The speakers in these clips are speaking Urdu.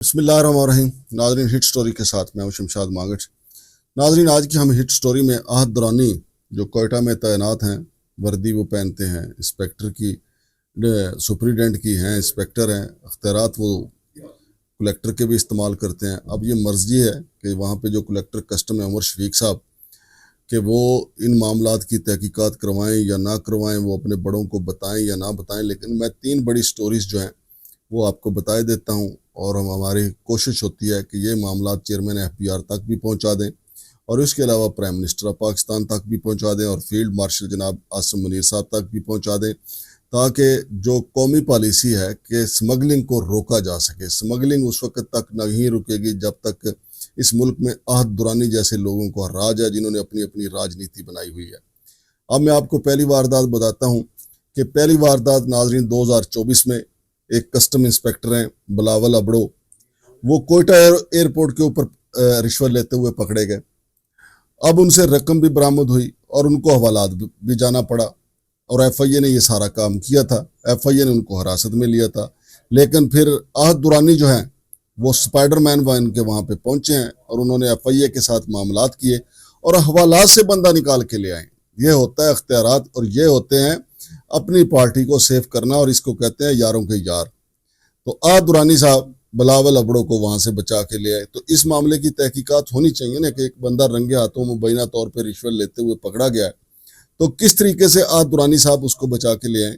بسم اللہ الرحمن الرحیم۔ ناظرین، ہٹ سٹوری کے ساتھ میں ہوں شمشاد مانگٹ۔ ناظرین، آج کی ہم ہٹ سٹوری میں احد درانی جو کوئٹہ میں تعینات ہیں، وردی وہ پہنتے ہیں، انسپیکٹر کی سپریڈنٹ کی ہیں، انسپیکٹر ہیں، اختیارات وہ کلیکٹر کے بھی استعمال کرتے ہیں۔ اب یہ مرضی ہے کہ وہاں پہ جو کلیکٹر کسٹم ہے عمر شفیق صاحب کہ وہ ان معاملات کی تحقیقات کروائیں یا نہ کروائیں، وہ اپنے بڑوں کو بتائیں یا نہ بتائیں، لیکن میں 3 بڑی سٹوریز جو ہیں وہ آپ کو بتائے دیتا ہوں، اور ہماری کوشش ہوتی ہے کہ یہ معاملات چیئرمین FBR تک بھی پہنچا دیں، اور اس کے علاوہ پرائم منسٹر آف پاکستان تک بھی پہنچا دیں، اور فیلڈ مارشل جناب عاصم منیر صاحب تک بھی پہنچا دیں، تاکہ جو قومی پالیسی ہے کہ سمگلنگ کو روکا جا سکے۔ سمگلنگ اس وقت تک نہیں رکے گی جب تک اس ملک میں احد درانی جیسے لوگوں کو راج ہے، جنہوں نے اپنی اپنی راجنیتی بنائی ہوئی ہے۔ اب میں آپ کو پہلی واردات بتاتا ہوں کہ پہلی واردات ناظرین 2024 میں ایک کسٹم انسپیکٹر ہیں بلاول ابڑو، وہ کوئٹہ ایئرپورٹ کے اوپر رشوت لیتے ہوئے پکڑے گئے۔ اب ان سے رقم بھی برآمد ہوئی اور ان کو حوالات بھی جانا پڑا، اور FIA نے یہ سارا کام کیا تھا۔ FIA نے ان کو حراست میں لیا تھا، لیکن پھر احد درانی جو ہیں وہ سپائڈر مین وائن کے وہاں پہ پہنچے ہیں، اور انہوں نے FIA کے ساتھ معاملات کیے اور حوالات سے بندہ نکال کے لے آئے۔ یہ ہوتا ہے اختیارات، اور یہ ہوتے ہیں اپنی پارٹی کو سیف کرنا، اور اس کو کہتے ہیں یاروں کے یار۔ تو احد درانی صاحب بلاول ابڑو کو وہاں سے بچا کے لے آئے۔ تو اس معاملے کی تحقیقات ہونی چاہیے نا کہ ایک بندہ رنگے ہاتھوں مبینہ طور پہ رشوت لیتے ہوئے پکڑا گیا ہے، تو کس طریقے سے احد درانی صاحب اس کو بچا کے لے آئیں۔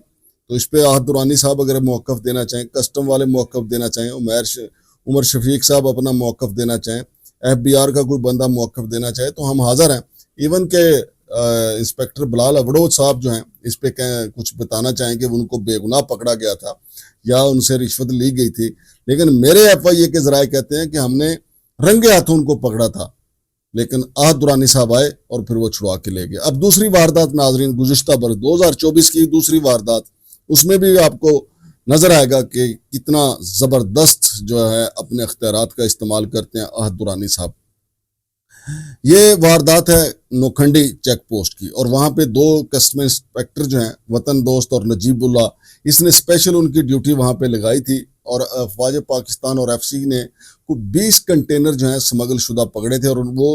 تو اس پہ احد درانی صاحب اگر موقف دینا چاہیں، کسٹم والے موقف دینا چاہیں، عمر شفیق صاحب اپنا موقف دینا چاہیں، FBR کا کوئی بندہ موقف دینا چاہے، تو ہم حاضر ہیں۔ ایون کہ انسپیکٹر بلال ابڑو صاحب جو ہیں اس پہ کچھ بتانا چاہیں کہ ان کو بے گناہ پکڑا گیا تھا یا ان سے رشوت لی گئی تھی، لیکن میرے FIA کے ذرائع کہتے ہیں کہ ہم نے رنگے ہاتھوں ان کو پکڑا تھا، لیکن احد درانی صاحب آئے اور پھر وہ چھڑوا کے لے گئے۔ اب دوسری واردات ناظرین گزشتہ برس 2024 کی دوسری واردات، اس میں بھی آپ کو نظر آئے گا کہ کتنا زبردست جو ہے اپنے اختیارات کا استعمال کرتے ہیں احد درانی صاحب۔ یہ واردات ہے نوکھنڈی چیک پوسٹ کی، اور وہاں پہ 2 کسٹم انسپیکٹر جو ہیں وطن دوست اور نجیب اللہ، اس نے اسپیشل ان کی ڈیوٹی وہاں پہ لگائی تھی، اور افواج پاکستان اور FC نے 20 کنٹینر جو ہیں سمگل شدہ پکڑے تھے، اور وہ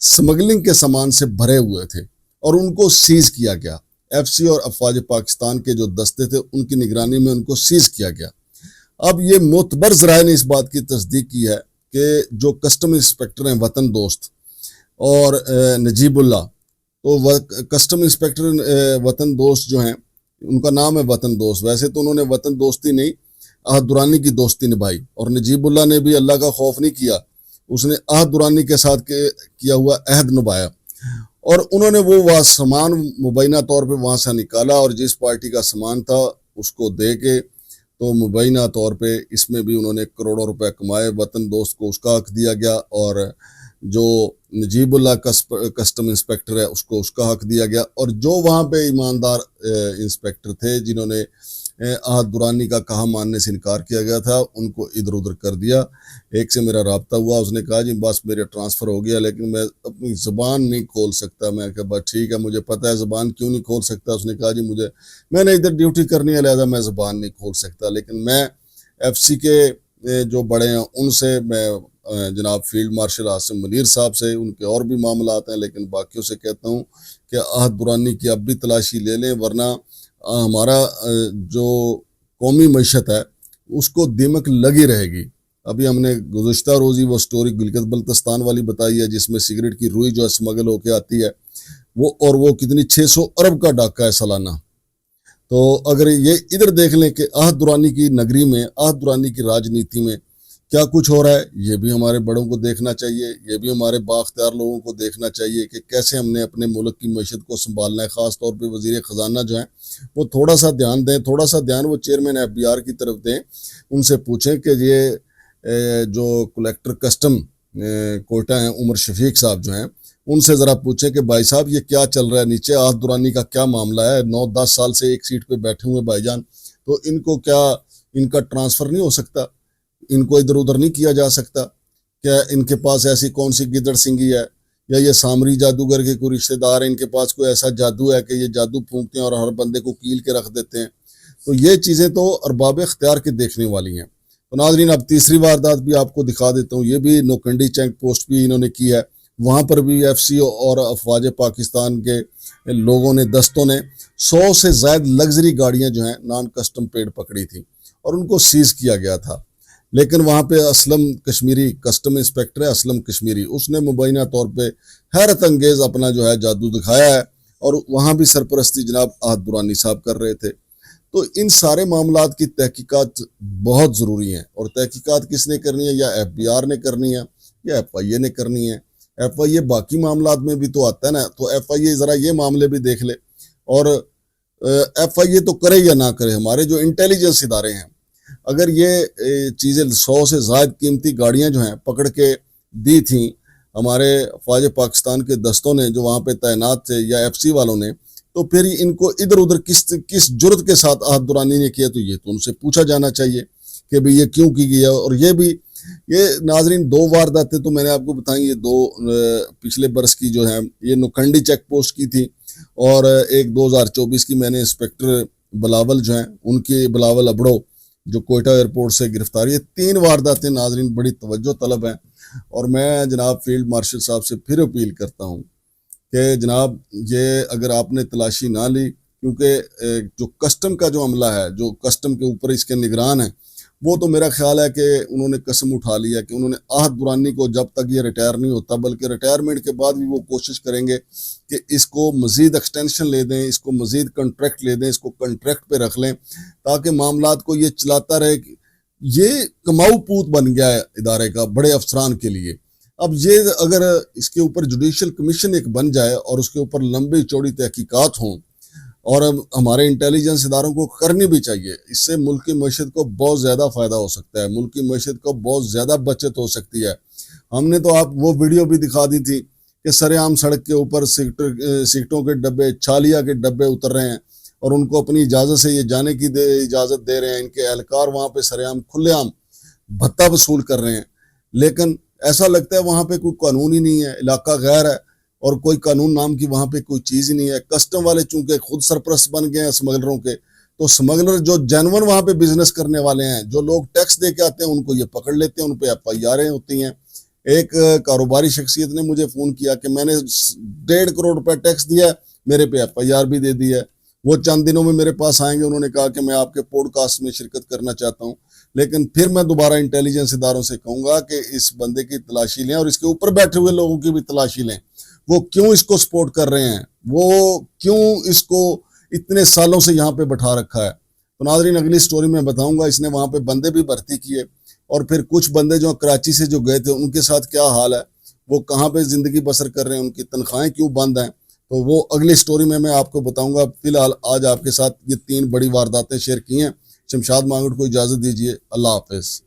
سمگلنگ کے سامان سے بھرے ہوئے تھے، اور ان کو سیز کیا گیا۔ FC اور افواج پاکستان کے جو دستے تھے ان کی نگرانی میں ان کو سیز کیا گیا۔ اب یہ معتبر ذرائع نے اس بات کی تصدیق کی ہے کہ جو کسٹم انسپیکٹر ہیں وطن دوست اور نجیب اللہ، تو کسٹم انسپیکٹر وطن دوست جو ہیں ان کا نام ہے وطن دوست، ویسے تو انہوں نے وطن دوستی نہیں احد درانی کی دوستی نبھائی، اور نجیب اللہ نے بھی اللہ کا خوف نہیں کیا، اس نے احد درانی کے ساتھ کیا ہوا عہد نبھایا، اور انہوں نے وہ سامان مبینہ طور پہ وہاں سے نکالا، اور جس پارٹی کا سامان تھا اس کو دے کے تو مبینہ طور پہ اس میں بھی انہوں نے کروڑوں روپے کمائے۔ وطن دوست کو اس کا حق دیا گیا، اور جو نجیب اللہ کسٹم انسپیکٹر ہے اس کو اس کا حق دیا گیا، اور جو وہاں پہ ایماندار انسپیکٹر تھے جنہوں نے احد درانی کا کہا ماننے سے انکار کیا گیا تھا ان کو ادھر ادھر کر دیا۔ ایک سے میرا رابطہ ہوا، اس نے کہا جی بس میرے ٹرانسفر ہو گیا، لیکن میں اپنی زبان نہیں کھول سکتا۔ میں کہا بس ٹھیک ہے، مجھے پتہ ہے زبان کیوں نہیں کھول سکتا۔ اس نے کہا جی میں نے ادھر ڈیوٹی کرنی ہے، لہذا میں زبان نہیں کھول سکتا، لیکن میں FC کے جو بڑے ہیں ان سے، میں جناب فیلڈ مارشل عاصم منیر صاحب سے، ان کے اور بھی معاملات ہیں، لیکن باقیوں سے کہتا ہوں کہ احد درانی کی اب بھی تلاشی لے لیں، ورنہ ہمارا جو قومی معیشت ہے اس کو دیمک لگی رہے گی۔ ابھی ہم نے گزشتہ روزی وہ سٹوری گلگت بلتستان والی بتائی ہے، جس میں سگریٹ کی روئی جو ہے سمگل ہو کے آتی ہے، وہ کتنی 600 ارب کا ڈاکہ ہے سالانہ۔ تو اگر یہ ادھر دیکھ لیں کہ احد درانی کی نگری میں، احد درانی کی راجنیتی میں کیا کچھ ہو رہا ہے، یہ بھی ہمارے بڑوں کو دیکھنا چاہیے، یہ بھی ہمارے بااختیار لوگوں کو دیکھنا چاہیے کہ کیسے ہم نے اپنے ملک کی معیشت کو سنبھالنا ہے۔ خاص طور پہ وزیر خزانہ جو ہیں وہ تھوڑا سا دھیان دیں، تھوڑا سا دھیان وہ چیئرمین FBR کی طرف دیں، ان سے پوچھیں کہ یہ جو کلیکٹر کسٹم کوئٹہ ہیں عمر شفیق صاحب جو ہیں، ان سے ذرا پوچھیں کہ بھائی صاحب یہ کیا چل رہا ہے نیچے، احد درانی کا کیا معاملہ ہے؟ 9-10 سال سے ایک سیٹ پہ بیٹھے ہوئے بھائی جان، تو ان کو کیا ان کا ٹرانسفر نہیں ہو سکتا؟ ان کو ادھر ادھر نہیں کیا جا سکتا؟ کیا ان کے پاس ایسی کون سی گدڑ سنگھی ہے، یا یہ سامری جادوگر کے کوئی رشتہ دار ہیں، ان کے پاس کوئی ایسا جادو ہے کہ یہ جادو پھونکتے ہیں اور ہر بندے کو کیل کے رکھ دیتے ہیں؟ تو یہ چیزیں تو ارباب اختیار کے دیکھنے والی ہیں۔ تو ناظرین اب تیسری واردات بھی آپ کو دکھا دیتا ہوں. یہ بھی نوکنڈی چیک پوسٹ بھی انہوں نے کی ہے. وہاں پر بھی ایف سی او اور افواج پاکستان کے لوگوں نے, دستوں نے 100 سے زائد لگژری گاڑیاں جو ہیں نان کسٹم پیڈ پکڑی تھیں اور ان کو سیز کیا گیا تھا. لیکن وہاں پہ اسلم کشمیری کسٹم انسپیکٹر ہے, اسلم کشمیری, اس نے مبینہ طور پہ حیرت انگیز اپنا جو ہے جادو دکھایا ہے, اور وہاں بھی سرپرستی جناب احد درانی صاحب کر رہے تھے. تو ان سارے معاملات کی تحقیقات بہت ضروری ہیں, اور تحقیقات کس نے کرنی ہے؟ یا ایف بی آر نے کرنی ہے یا ایف آئی اے نے کرنی ہے. ایف آئی اے باقی معاملات میں بھی تو آتا ہے نا, تو ایف آئی اے ذرا یہ معاملے بھی دیکھ لے, اور ایف آئی اے تو کرے یا نہ کرے, ہمارے جو انٹیلیجنس ادارے ہیں اگر یہ چیزیں 100 سے زائد قیمتی گاڑیاں جو ہیں پکڑ کے دی تھیں ہمارے فوج پاکستان کے دستوں نے جو وہاں پہ تعینات تھے, یا ایف سی والوں نے, تو پھر ان کو ادھر ادھر کس جرت کے ساتھ احد درانی نے کیا؟ تو یہ تو ان سے پوچھا جانا چاہیے کہ بھئی یہ کیوں کی گئی ہے. اور یہ ناظرین 2 وارداتیں تو میں نے آپ کو بتائیں, یہ 2 پچھلے برس کی جو ہیں, یہ نوکھنڈی چیک پوسٹ کی تھی, اور ایک 2024 کی میں نے انسپیکٹر بلاول جو ہیں ان کی, بلاول ابڑو جو کوئٹہ ایئرپورٹ سے گرفتاری ہے. 3 وارداتیں ناظرین بڑی توجہ طلب ہیں, اور میں جناب فیلڈ مارشل صاحب سے پھر اپیل کرتا ہوں کہ جناب یہ اگر آپ نے تلاشی نہ لی, کیونکہ جو کسٹم کا جو عملہ ہے, جو کسٹم کے اوپر اس کے نگران ہیں, وہ تو میرا خیال ہے کہ انہوں نے قسم اٹھا لی ہے کہ انہوں نے احد درانی کو جب تک یہ ریٹائر نہیں ہوتا, بلکہ ریٹائرمنٹ کے بعد بھی وہ کوشش کریں گے کہ اس کو مزید ایکسٹینشن لے دیں, اس کو مزید کنٹریکٹ لے دیں, اس کو کنٹریکٹ پہ رکھ لیں, تاکہ معاملات کو یہ چلاتا رہے. یہ کماؤ پوت بن گیا ہے ادارے کا بڑے افسران کے لیے. اب یہ اگر اس کے اوپر جوڈیشل کمیشن ایک بن جائے اور اس کے اوپر لمبی چوڑی تحقیقات ہوں, اور ہمارے انٹیلیجنس اداروں کو کرنی بھی چاہیے, اس سے ملک کی معیشت کو بہت زیادہ فائدہ ہو سکتا ہے, ملک کی معیشت کو بہت زیادہ بچت ہو سکتی ہے. ہم نے تو آپ وہ ویڈیو بھی دکھا دی تھی کہ سر عام سڑک کے اوپر سگٹوں کے ڈبے, چھالیا کے ڈبے اتر رہے ہیں, اور ان کو اپنی اجازت سے یہ جانے کی اجازت دے رہے ہیں. ان کے اہلکار وہاں پہ سر عام کھلے عام بھتہ وصول کر رہے ہیں, لیکن ایسا لگتا ہے وہاں پہ کوئی قانون ہی نہیں ہے, علاقہ غیر ہے, اور کوئی قانون نام کی وہاں پہ کوئی چیز ہی نہیں ہے. کسٹم والے چونکہ خود سرپرست بن گئے ہیں اسمگلروں کے, تو اسمگلر جو جینون وہاں پہ بزنس کرنے والے ہیں, جو لوگ ٹیکس دے کے آتے ہیں, ان کو یہ پکڑ لیتے ہیں, ان پہ ایف آئی آریں ہوتی ہیں. ایک کاروباری شخصیت نے مجھے فون کیا کہ میں نے 1.5 کروڑ روپے ٹیکس دیا ہے, میرے پہ ایف آئی آر بھی دے دی ہے. وہ چند دنوں میں میرے پاس آئیں گے, انہوں نے کہا کہ میں آپ کے پوڈ کاسٹ میں شرکت کرنا چاہتا ہوں, لیکن پھر میں دوبارہ انٹیلیجنس اداروں سے کہوں گا کہ اس بندے کی تلاشی لیں, اور اس کے اوپر بیٹھے ہوئے لوگوں کی بھی تلاشی لیں. وہ کیوں اس کو سپورٹ کر رہے ہیں, وہ کیوں اس کو اتنے سالوں سے یہاں پہ بٹھا رکھا ہے. تو ناظرین اگلی سٹوری میں بتاؤں گا. اس نے وہاں پہ بندے بھی بھرتی کیے, اور پھر کچھ بندے جو کراچی سے جو گئے تھے ان کے ساتھ کیا حال ہے, وہ کہاں پہ زندگی بسر کر رہے ہیں, ان کی تنخواہیں کیوں بند ہیں, تو وہ اگلی سٹوری میں آپ کو بتاؤں گا. فی الحال آج آپ کے ساتھ یہ 3 بڑی وارداتیں شیئر کی ہیں. شمشاد مانگڑ کو اجازت دیجیے. اللہ حافظ.